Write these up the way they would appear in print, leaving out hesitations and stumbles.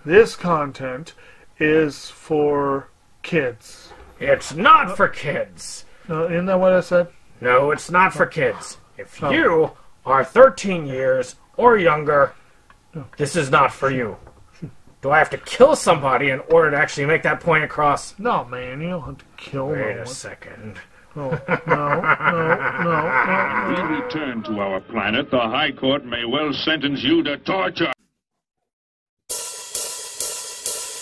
this content is for kids. It's not for kids. Isn't that what I said? No, it's not for kids. If you are 13 years or younger, this is not for you. Do I have to kill somebody in order to actually make that point across? No, man, you don't have to kill Wait no a one. second. No. We return to our planet. The High Court may well sentence you to torture.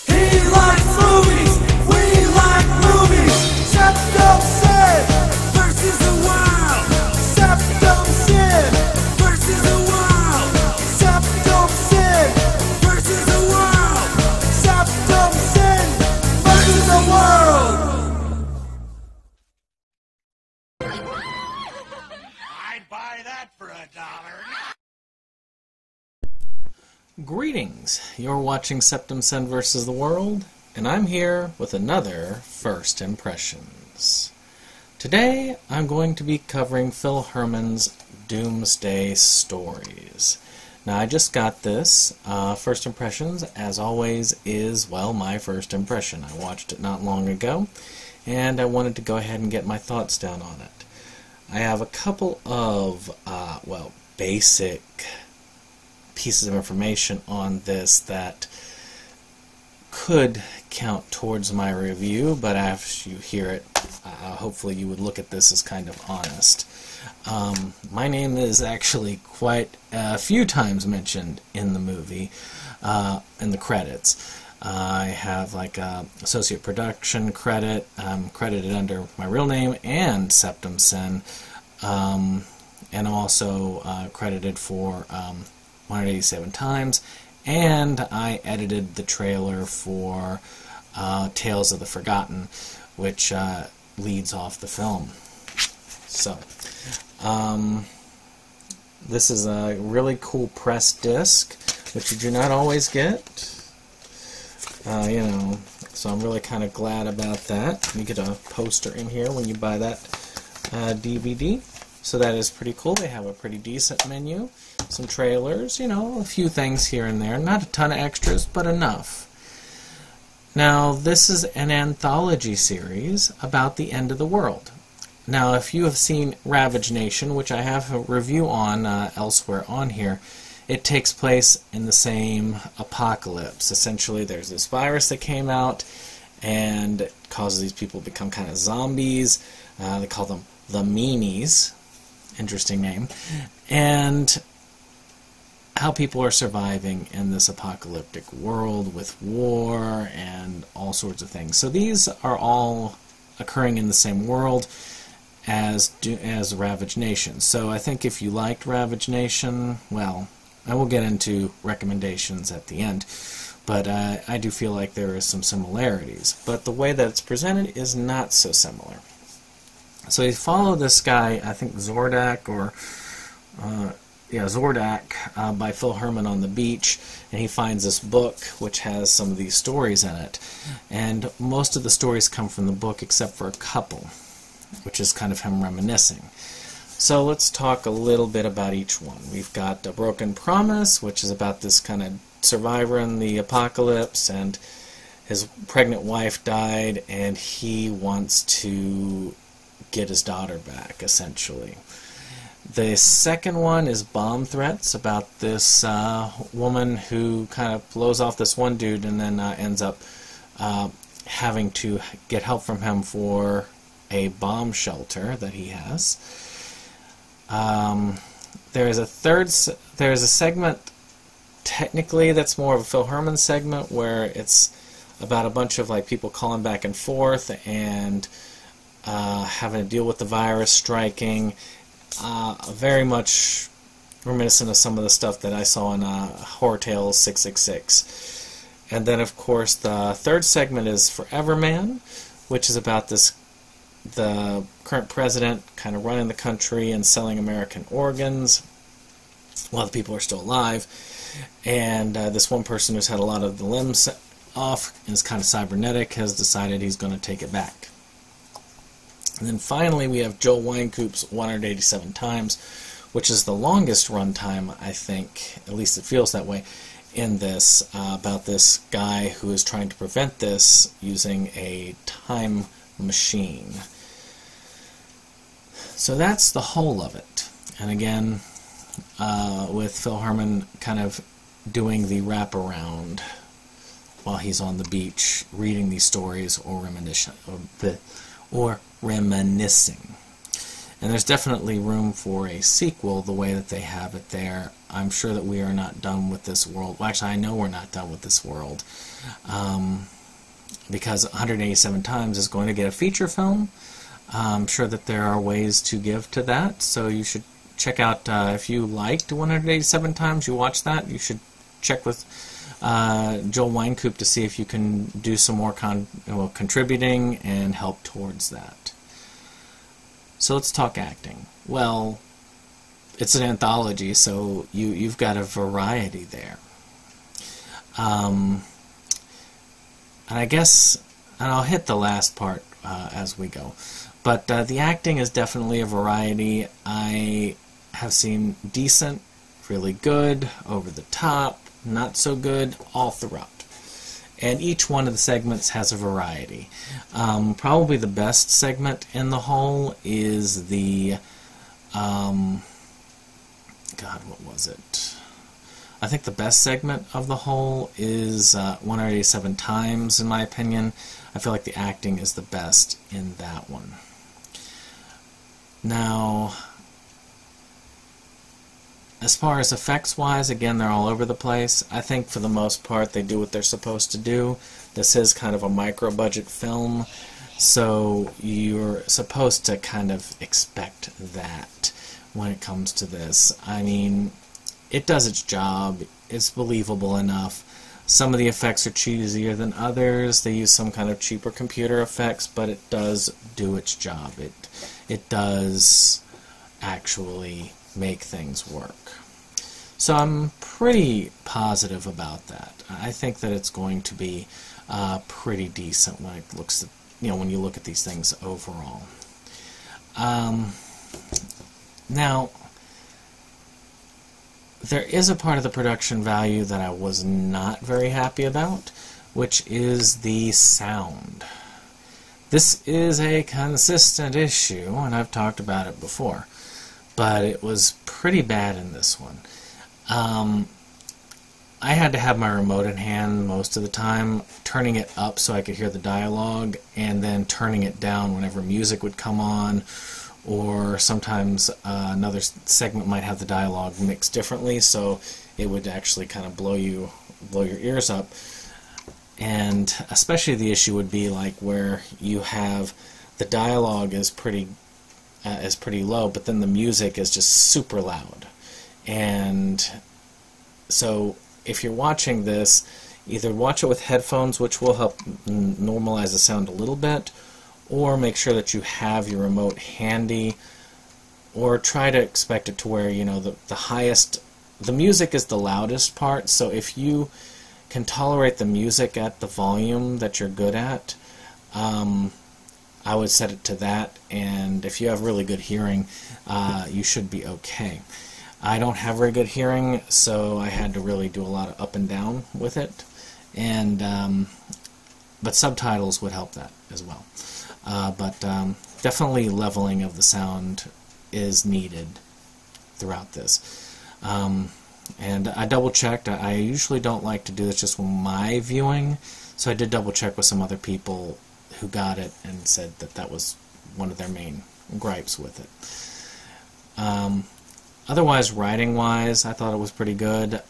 He likes movies, we like movies. SeptumSin versus the world. SeptumSin versus the world. SeptumSin versus the world. SeptumSin versus the world. I'd buy that for $1. Greetings! You're watching SeptumSin vs. the World, and I'm here with another First Impressions. Today, I'm going to be covering Phil Herman's Doomsday stories. Now, I just got this. First Impressions, as always, is, well, my first impression. I watched it not long ago, and I wanted to go ahead and get my thoughts down on it. I have a couple of, basic pieces of information on this that could count towards my review, but after you hear it, hopefully you would look at this as kind of honest. My name is actually quite a few times mentioned in the movie, in the credits. I have like a associate production credit. I'm credited under my real name and SeptumSin, and I'm also credited for 187 times, and I edited the trailer for Tales of the Forgotten, which leads off the film. So, this is a really cool press disc, which you do not always get. So I'm really kind of glad about that. You get a poster in here when you buy that DVD. So that is pretty cool. They have a pretty decent menu, some trailers, a few things here and there. Not a ton of extras, but enough. Now, this is an anthology series about the end of the world. Now, if you have seen Ravage Nation, which I have a review on elsewhere on here, it takes place in the same apocalypse. Essentially, there's this virus that came out, and it causes these people to become kind of zombies. They call them the Meanies. Interesting name. And how people are surviving in this apocalyptic world with war and all sorts of things. So these are all occurring in the same world as Ravage Nation. So I think if you liked Ravage Nation, well, I will get into recommendations at the end, but I do feel like there is some similarities. But the way that it's presented is not so similar. So you follow this guy, I think Zordak, Zordak, by Phil Herman on the beach, and he finds this book which has some of these stories in it. And most of the stories come from the book except for a couple, which is kind of him reminiscing. So let's talk a little bit about each one. We've got A Broken Promise, which is about this kind of survivor in the apocalypse, and his pregnant wife died, and he wants to get his daughter back, essentially. The second one is Bomb Threats, about this woman who kind of blows off this one dude and then ends up having to get help from him for a bomb shelter that he has. There's a segment, technically, that's more of a Phil Herman segment, where it's about a bunch of people calling back and forth and having to deal with the virus striking. Very much reminiscent of some of the stuff that I saw in Horror Tales 666. And then, of course, the third segment is Forever Man, which is about the current president kind of running the country and selling American organs while the people are still alive. And this one person who's had a lot of the limbs off and is kind of cybernetic has decided he's going to take it back. And then finally we have Joel Wynkoop's 187 Times, which is the longest run time, I think, at least it feels that way, in this about this guy who is trying to prevent this using a time machine. So that's the whole of it. And again, with Phil Herman kind of doing the wraparound while he's on the beach reading these stories or reminiscing. And there's definitely room for a sequel the way that they have it there. I'm sure that we are not done with this world. Well, actually, I know we're not done with this world. Because 187 Times is going to get a feature film. I'm sure that there are ways to give to that. So you should check out, if you liked 187 Times, you watch that, you should check with Joel Wynkoop to see if you can do some more contributing and help towards that. So let's talk acting. Well, it's an anthology, so you've got a variety there. And I guess, and I'll hit the last part as we go, but the acting is definitely a variety. I have seen decent, really good, over the top, not so good, all throughout. And each one of the segments has a variety. Probably the best segment in the whole is the, God, what was it? I think the best segment of the whole is 187 Times, in my opinion. I feel like the acting is the best in that one. Now, as far as effects-wise, again, they're all over the place. I think for the most part they do what they're supposed to do. This is kind of a micro-budget film, so you're supposed to kind of expect that when it comes to this. I mean, it does its job. It's believable enough. Some of the effects are cheesier than others. They use some kind of cheaper computer effects, but it does do its job. It does actually make things work. So I'm pretty positive about that. I think that it's going to be pretty decent when it looks at, when you look at these things overall. Now, there is a part of the production value that I was not very happy about, which is the sound. This is a consistent issue, and I've talked about it before, but it was pretty bad in this one. I had to have my remote in hand most of the time, turning it up so I could hear the dialogue, and then turning it down whenever music would come on, or sometimes another segment might have the dialogue mixed differently, so it would actually kind of blow your ears up. And especially the issue would be like where you have the dialogue is pretty low, but then the music is just super loud. And so if you're watching this, either watch it with headphones, which will help normalize the sound a little bit, or make sure that you have your remote handy, or try to expect it to where, the music is the loudest part, so if you can tolerate the music at the volume that you're good at, I would set it to that, and if you have really good hearing, you should be okay. I don't have very good hearing, so I had to really do a lot of up and down with it, and but subtitles would help that as well. But definitely leveling of the sound is needed throughout this. And I double-checked. I usually don't like to do this just with my viewing, so I did double-check with some other people who got it and said that that was one of their main gripes with it. Otherwise, writing-wise, I thought it was pretty good.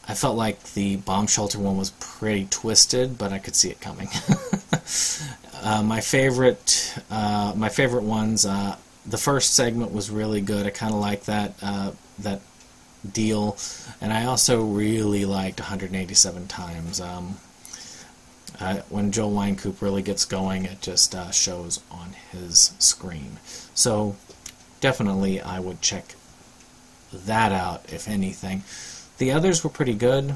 I felt like the bomb shelter one was pretty twisted, but I could see it coming. My favorite ones, the first segment was really good. I kind of like that deal, and I also really liked 187 Times. When Joel Wynkoop really gets going, it just shows on his screen. So definitely I would check that out, if anything. The others were pretty good.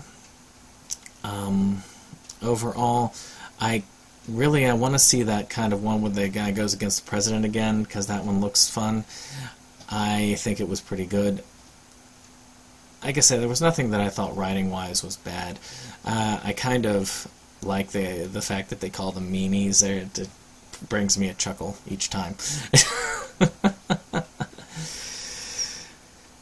Overall, I want to see that kind of one where the guy goes against the president again, because that one looks fun. I think it was pretty good. like I said, there was nothing that I thought writing-wise was bad. I kind of like the fact that they call them meanies. It brings me a chuckle each time.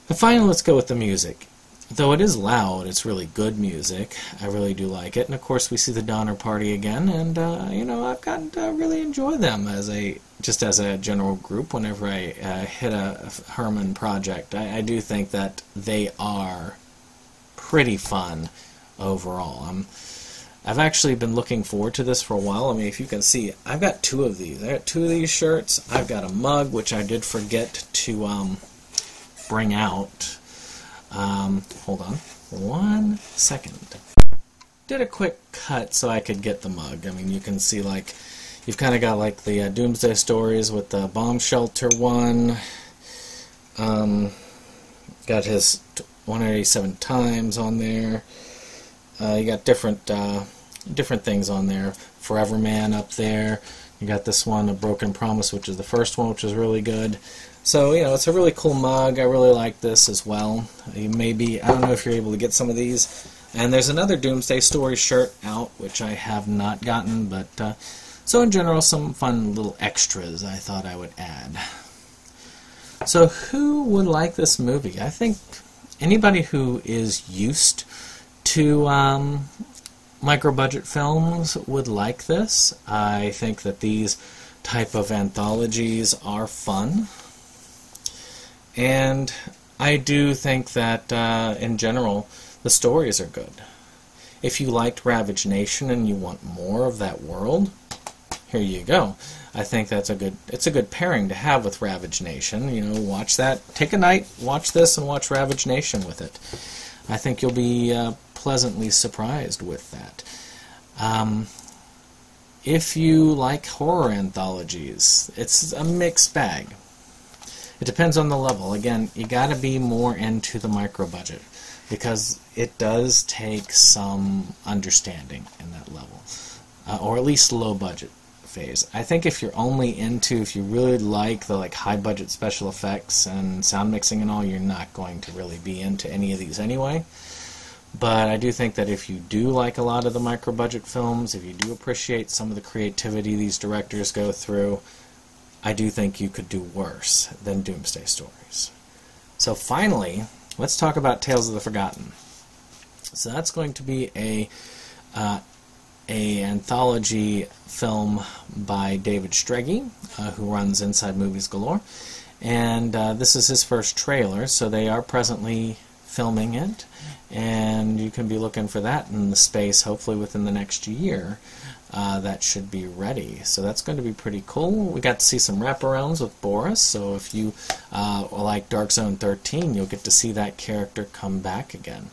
But finally, let's go with the music. Though it is loud, it's really good music. I really do like it. And of course, we see the Donner Party again, and I've gotten to really enjoy them as a general group. Whenever I hit a Herman project, I do think that they are pretty fun overall. I've actually been looking forward to this for a while. I mean, if you can see, I've got 2 of these. I got 2 of these shirts. I've got a mug, which I did forget to bring out. Hold on 1 second. Did a quick cut so I could get the mug. I mean, you can see, like, you've kind of got, like, the Doomsday stories with the bomb shelter one. Got his 187 times on there. You got different things on there. Forever Man up there. You got this one, A Broken Promise, which is the first one, which is really good. So, it's a really cool mug. I really like this as well. I don't know if you're able to get some of these. And there's another Doomsday Story shirt out, which I have not gotten. But so in general, some fun little extras I thought I would add. So who would like this movie? I think anybody who is used to micro-budget films would like this. I think that these type of anthologies are fun. And I do think that, in general, the stories are good. If you liked Ravage Nation and you want more of that world, here you go. I think it's a good pairing to have with Ravage Nation. Watch that. Take a night, watch this, and watch Ravage Nation with it. I think you'll be pleasantly surprised with that. If you like horror anthologies, it's a mixed bag. It depends on the level. Again, you got to be more into the micro-budget because it does take some understanding in that level, or at least low-budget phase. I think if you really like the high-budget special effects and sound mixing and all, you're not going to really be into any of these anyway. But I do think that if you do like a lot of the micro-budget films, if you do appreciate some of the creativity these directors go through, I do think you could do worse than Doomsday Stories. So finally, let's talk about Tales of the Forgotten. So that's going to be a anthology film by David Strege, who runs Inside Movies Galore. And this is his first trailer, so they are presently filming it. And you can be looking for that in the space, hopefully within the next year. That should be ready. So that's going to be pretty cool. We got to see some wraparounds with Boris, so if you like Dark Zone 13, you'll get to see that character come back again.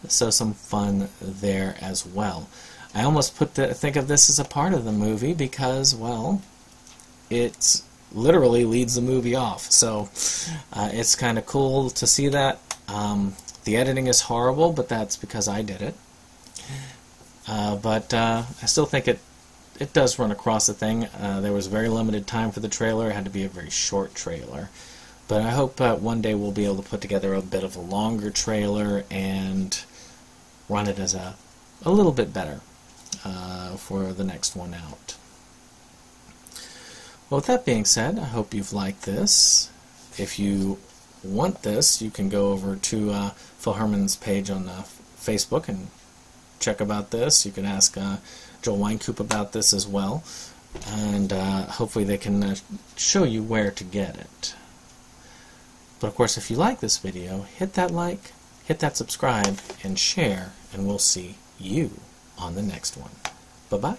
So some fun there as well. I almost think of this as a part of the movie because, well, it literally leads the movie off. So it's kind of cool to see that. The editing is horrible, but that's because I did it. But I still think it does run across the thing. There was very limited time for the trailer. It had to be a very short trailer. But I hope one day we'll be able to put together a bit of a longer trailer and run it as a little bit better for the next one out. Well, with that being said, I hope you've liked this. If you want this, you can go over to Phil Herman's page on Facebook and check about this. You can ask Joel Weinkoop about this as well, and hopefully they can show you where to get it. But of course, if you like this video, hit that like, hit that subscribe, and share, and we'll see you on the next one. Bye-bye.